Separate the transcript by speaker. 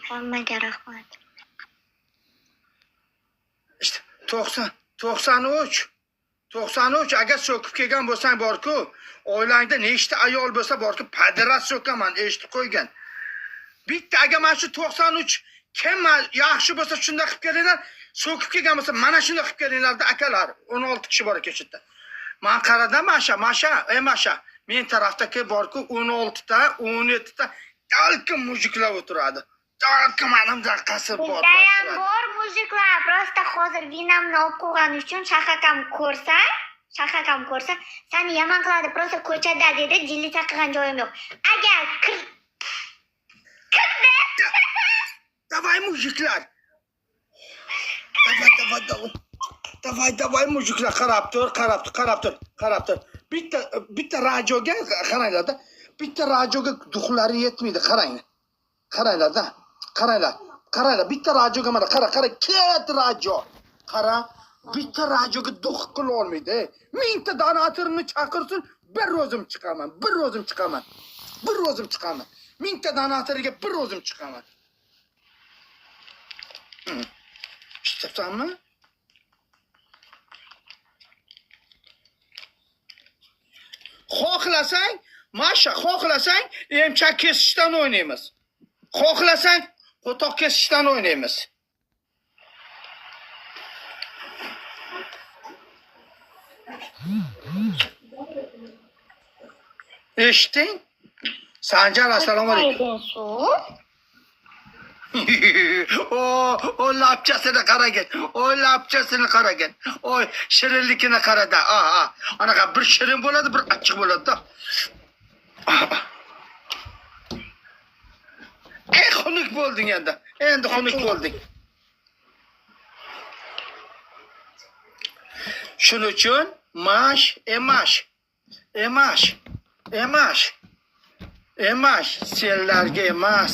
Speaker 1: Hammaga rahmat.
Speaker 2: İşte 93 agar so'kib kelgan bo'lsang borku, oilangda nechta ayol bo'lsa borku, padaras so'kaman, eshitib qo'ygan. Bitta agar mana shu 93 kim yaxshi bo'lsa shunda qilib kelinglar, so'kib kelgan bo'lsa mana shunda qilib kelinglarda akalar, 16 kishi bor ekan shu yerda. Men qaradim Masha, men tarafdagi borku 16 ta, 17 ta dalkim mujiklar o'tiradi. Dalkim manimda qasir bor.
Speaker 1: Bizdayam bor mujiklar, prosta hozir vinamni olib qo'ygan uchun shahakam ko'rsa, seni yomon qiladi, prosta ko'chada dedi, jilli chaqirgan joyim yo'q. Agar
Speaker 2: Давай, mujiklar. Давай, mujiklar, qarab tur. Bitta radioga qaranglar-da. Bitta radioga duxlari yetmaydi, qaranglar-da. Qaranglar, bitta radioga mana qara, ket radio. Qara, bitta radioga duh qila olmaydi. Mingta donatorni chaqirsin, bir o'zim chiqaman. Mingta donatorga bir o'zim chiqaman. Eshitibsanmi? Xohlasang, Masha, emchak kesishdan o'ynaymiz. Xohlasang, qo'toq kesishdan o'ynaymiz. Eshitding? Sanjar, assalomu alaykum. O lapchasini qaragan. Oy, shirinlikini qarada. Anaqa bir shirin bo'ladi, bir achchiq bo'ladi-da. Xunuk bo'lding endi. Xunuk bo'lding. Shuning uchun emash, senlarga emas,